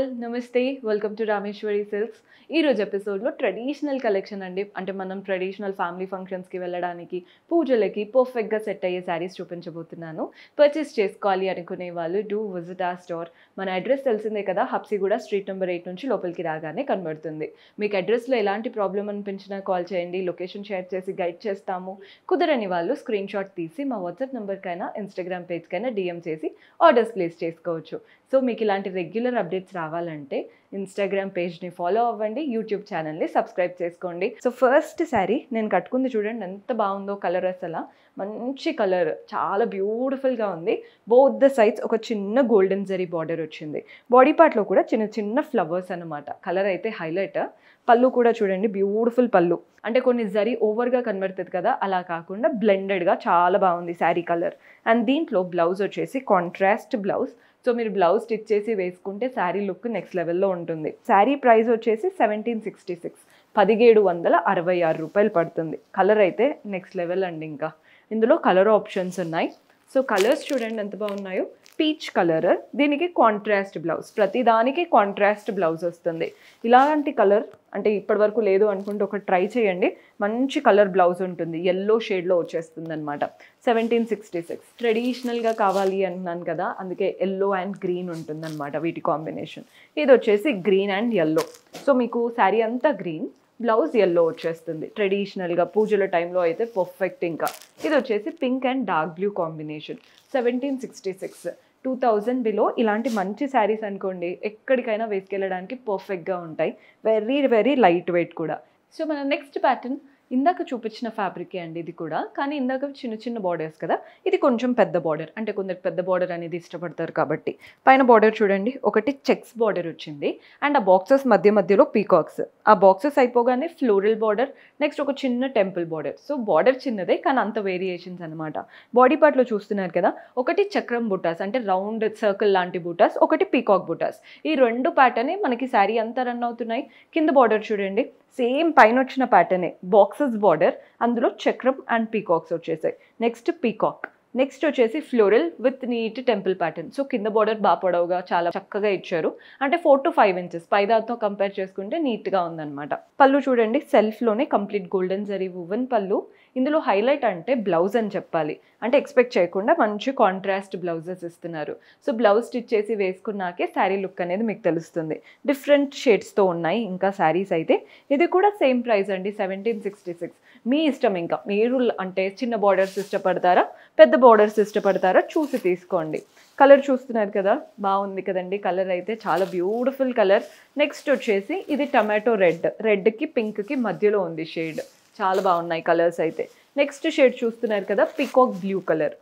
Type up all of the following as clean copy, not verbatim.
All నమస్తే welcome to Rameshwari silks. ఈరోజు ఎపిసోడ్లో ట్రెడిషనల్ కలెక్షన్ అండి. అంటే మనం ట్రెడిషనల్ ఫ్యామిలీ ఫంక్షన్స్కి వెళ్ళడానికి పూజలకి పర్ఫెక్ట్గా సెట్ అయ్యే శారీస్ చూపించబోతున్నాను. పర్చేస్ చేసుకోవాలి అనుకునే వాళ్ళు డూ విజిట్ ఆ స్టోర్. మన అడ్రస్ తెలిసిందే కదా, హబ్సిగూడ స్ట్రీట్ నెంబర్ 8 నుంచి లోపలికి రాగానే కనబడుతుంది. మీకు అడ్రస్లో ఎలాంటి ప్రాబ్లం అనిపించినా కాల్ చేయండి, లొకేషన్ షేర్ చేసి గైడ్ చేస్తాము. కుదరని వాళ్ళు స్క్రీన్ షాట్ తీసి మా వాట్సాప్ నెంబర్కైనా ఇన్స్టాగ్రామ్ పేజ్కైనా DM చేసి ఆర్డర్స్ ప్లేస్ చేసుకోవచ్చు. సో మీకు ఇలాంటి రెగ్యులర్ అప్డేట్స్ రావాలంటే ఇన్స్టాగ్రామ్ పేజ్ని ఫాలో అవ్వండి, యూట్యూబ్ ఛానల్ని సబ్స్క్రైబ్ చేసుకోండి. సో ఫస్ట్ శారీ నేను కట్టుకుంది చూడండి ఎంత బాగుందో. కలర్ అసలు మంచి కలర్, చాలా బ్యూటిఫుల్గా ఉంది. బోత్ ద సైడ్స్ ఒక చిన్న గోల్డెన్ జరీ బార్డర్ వచ్చింది. బాడీ పార్ట్లో కూడా చిన్న చిన్న ఫ్లవర్స్ అనమాట. కలర్ అయితే హైలైట్. పళ్ళు కూడా చూడండి బ్యూటిఫుల్ పళ్ళు. అంటే కొన్ని జరీ ఓవర్గా కనబడుతుంది కదా, అలా కాకుండా బ్లెండెడ్గా చాలా బాగుంది శారీ కలర్. అండ్ దీంట్లో బ్లౌజ్ వచ్చేసి కాంట్రాస్ట్ బ్లౌజ్. సో మీరు బ్లౌజ్ స్టిచ్ చేసి వేసుకుంటే శారీ లుక్ నెక్స్ట్ లెవెల్లో ఉంటుంది. శారీ ప్రైస్ వచ్చేసి 1766, 1766 రూపాయలు పడుతుంది. కలర్ అయితే నెక్స్ట్ లెవెల్ అండి. ఇంకా ఇందులో కలర్ ఆప్షన్స్ ఉన్నాయి. సో కలర్స్ చూడండి ఎంత బాగున్నాయో. పీచ్ కలర్, దీనికి కాంట్రాస్ట్ బ్లౌజ్, ప్రతిదానికి కాంట్రాస్ట్ బ్లౌజ్ వస్తుంది. ఇలాంటి కలర్ అంటే ఇప్పటి వరకు లేదు అనుకుంటే ఒక ట్రై చేయండి. మంచి కలర్ బ్లౌజ్ ఉంటుంది, ఎల్లో షేడ్లో వచ్చేస్తుంది అనమాట. 1766. ట్రెడిషనల్గా కావాలి అంటున్నాను కదా, అందుకే ఎల్లో అండ్ గ్రీన్ ఉంటుంది అనమాట వీటి కాంబినేషన్. ఇది వచ్చేసి గ్రీన్ అండ్ ఎల్లో. సో మీకు శారీ అంతా గ్రీన్, బ్లౌజ్ ఎల్లో వచ్చేస్తుంది. ట్రెడిషనల్గా పూజల టైంలో అయితే పర్ఫెక్ట్. ఇంకా ఇది వచ్చేసి pink and dark blue combination. 1766, 2000 below ఇలాంటి మంచి శారీస్ అనుకోండి ఎక్కడికైనా వేసుకెళ్ళడానికి పర్ఫెక్ట్గా ఉంటాయి. వెరీ వెరీ లైట్ వెయిట్ కూడా. సో మన నెక్స్ట్ ప్యాటర్న్ ఇందాక చూపించిన ఫ్యాబ్రికే అండి ఇది కూడా, కానీ ఇందాక చిన్న చిన్న బార్డర్స్ కదా, ఇది కొంచెం పెద్ద బార్డర్. అంటే కొందరు పెద్ద బార్డర్ అనేది ఇష్టపడతారు కాబట్టి. పైన బార్డర్ చూడండి, ఒకటి చెక్స్ బార్డర్ వచ్చింది అండ్ ఆ బాక్సెస్ మధ్యలో పీకాక్స్. ఆ బాక్సెస్ అయిపోగానే ఫ్లోరల్ బార్డర్, నెక్స్ట్ ఒక చిన్న టెంపుల్ బార్డర్. సో బార్డర్ చిన్నదే కానీ అంత వేరియేషన్స్ అనమాట. బాడీ పార్ట్లో చూస్తున్నారు కదా, ఒకటి చక్రం బుటాస్ అంటే రౌండ్ సర్కిల్ లాంటి బుటాస్, ఒకటి పీకాక్ బుటాస్. ఈ రెండు ప్యాటర్నే మనకి శారీ అంతా రన్ అవుతున్నాయి. కింద బార్డర్ చూడండి సేమ్ పైన వచ్చిన ప్యాటర్నే, బాక్సెస్ బార్డర్, అందులో చక్రం అండ్ పీకాక్స్ వచ్చేసాయి. నెక్స్ట్ పీకాక్, నెక్స్ట్ వచ్చేసి floral with neat temple pattern. So కింద బార్డర్ బాగా పొడవుగా చాలా చక్కగా ఇచ్చారు. అంటే 4 to 5 inches పైదాతో కంపేర్ చేసుకుంటే నీట్గా ఉందన్నమాట. పళ్ళు చూడండి సెల్ఫ్లోనే కంప్లీట్ గోల్డెన్ జరీ వువెన్ పళ్ళు. ఇందులో హైలైట్ అంటే బ్లౌజ్ అని చెప్పాలి. అంటే ఎక్స్పెక్ట్ చేయకుండా మంచి కాంట్రాస్ట్ బ్లౌజెస్ ఇస్తున్నారు. సో బ్లౌజ్ స్టిచ్ చేసి వేసుకున్నాకే శారీ లుక్ అనేది మీకు తెలుస్తుంది. డిఫరెంట్ షేడ్స్తో ఉన్నాయి ఇంకా శారీస్ అయితే. ఇది కూడా సేమ్ ప్రైస్ అండి, 1766. మీ ఇష్టం. ఇంకా మీరు అంటే చిన్న బార్డర్స్ ఇష్టపడతారా, పెద్ద బార్డర్స్ ఇష్టపడతారా చూసి తీసుకోండి. కలర్ చూస్తున్నారు కదా, బాగుంది కదండి. కలర్ అయితే చాలా బ్యూటిఫుల్ కలర్. నెక్స్ట్ వచ్చేసి ఇది టమాటో రెడ్, రెడ్కి పింక్కి మధ్యలో ఉంది షేడ్. చాలా బాగున్నాయి కలర్స్ అయితే. నెక్స్ట్ షేడ్ చూస్తున్నారు కదా, పీకాక్ బ్లూ కలర్.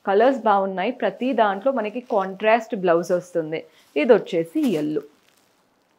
కలర్స్ బాగున్నాయి. ప్రతి దాంట్లో మనకి కాంట్రాస్ట్ బ్లౌజ్ వస్తుంది. ఇది వచ్చేసి ఎల్లో,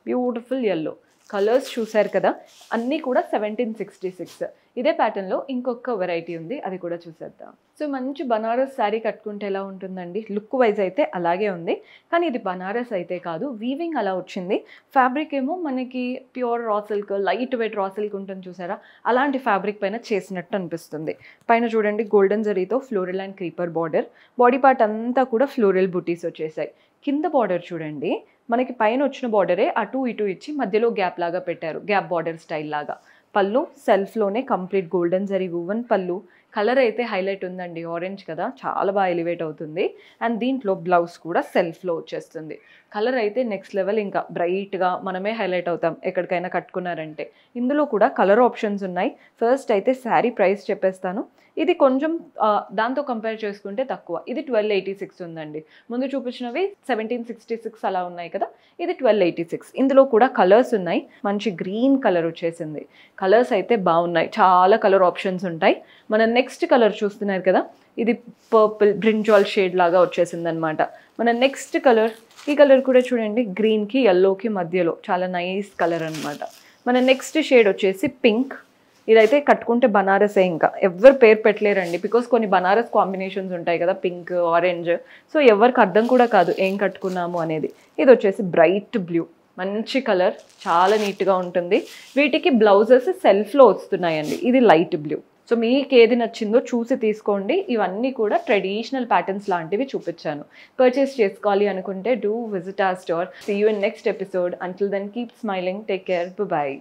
బ్యూటిఫుల్ ఎల్లో. కలర్స్ చూసారు కదా, అన్నీ కూడా 1766. ఇదే ప్యాటర్న్లో ఇంకొక వెరైటీ ఉంది, అది కూడా చూసేద్దాం. సో మంచి బనారస్ శారీ కట్టుకుంటే ఎలా ఉంటుందండి, లుక్ వైజ్ అయితే అలాగే ఉంది. కానీ ఇది బనారస్ అయితే కాదు, వీవింగ్ అలా వచ్చింది. ఫ్యాబ్రిక్ ఏమో మనకి pure raw silk, light weight raw silk ఉంటుంది చూసారా, అలాంటి ఫ్యాబ్రిక్ పైన చేసినట్టు అనిపిస్తుంది. పైన చూడండి గోల్డెన్ జరీతో floral and creeper border. Body part అంతా కూడా ఫ్లోరల్ బుటీస్ వచ్చేసాయి. కింద బార్డర్ చూడండి, మనకి పైన వచ్చిన బార్డరే అటు ఇటు ఇచ్చి మధ్యలో గ్యాప్ లాగా పెట్టారు, గ్యాప్ బార్డర్ స్టైల్ లాగా. పళ్ళు సెల్ఫ్లోనే కంప్లీట్ గోల్డెన్ జరీ వువెన్ పళ్ళు. కలర్ అయితే హైలైట్ ఉందండి, ఆరెంజ్ కదా, చాలా బాగా ఎలివేట్ అవుతుంది. అండ్ దీంట్లో బ్లౌజ్ కూడా సెల్ఫ్లో వచ్చేస్తుంది. కలర్ అయితే నెక్స్ట్ లెవెల్, ఇంకా బ్రైట్గా మనమే హైలైట్ అవుతాం ఎక్కడికైనా కట్టుకున్నారంటే. ఇందులో కూడా కలర్ ఆప్షన్స్ ఉన్నాయి. ఫస్ట్ అయితే శారీ ప్రైస్ చెప్పేస్తాను. ఇది కొంచెం దాంతో కంపేర్ చేసుకుంటే తక్కువ. ఇది 1286 ఉందండి. ముందు చూపించినవి 1766 అలా ఉన్నాయి కదా, ఇది 1286. ఇందులో కూడా కలర్స్ ఉన్నాయి. మంచి గ్రీన్ కలర్ వచ్చేసింది. కలర్స్ అయితే బాగున్నాయి, చాలా కలర్ ఆప్షన్స్ ఉంటాయి. మన నెక్స్ట్ కలర్ చూస్తున్నారు కదా, ఇది పర్పుల్ బ్రింజాల్ షేడ్ లాగా వచ్చేసింది అనమాట. మన నెక్స్ట్ కలర్, ఈ కలర్ కూడా చూడండి గ్రీన్కి ఎల్లోకి మధ్యలో చాలా నైస్ కలర్ అనమాట. మన నెక్స్ట్ షేడ్ వచ్చేసి పింక్. ఇదైతే కట్టుకుంటే బనారసే, ఇంకా ఎవరు పేరు పెట్టలేరండి. బికాస్ కొన్ని బనారస్ కాంబినేషన్స్ ఉంటాయి కదా, పింక్ ఆరెంజ్. సో ఎవరికి అర్థం కూడా కాదు ఏం కట్టుకున్నాము అనేది. ఇది వచ్చేసి బ్రైట్ బ్లూ, మంచి కలర్, చాలా నీట్గా ఉంటుంది. వీటికి బ్లౌజెస్ సెల్ఫ్లో వస్తున్నాయండి. ఇది లైట్ బ్లూ, సో మీకు ఏది నచ్చిందో చూసి తీసుకోండి. ఇవన్నీ కూడా ట్రెడిషనల్ ప్యాటర్న్స్ లాంటివి చూపించాను. పర్చేస్ చేసుకోవాలి అనుకుంటే do visit our store. See you in next episode. Until then keep smiling. Take care. By.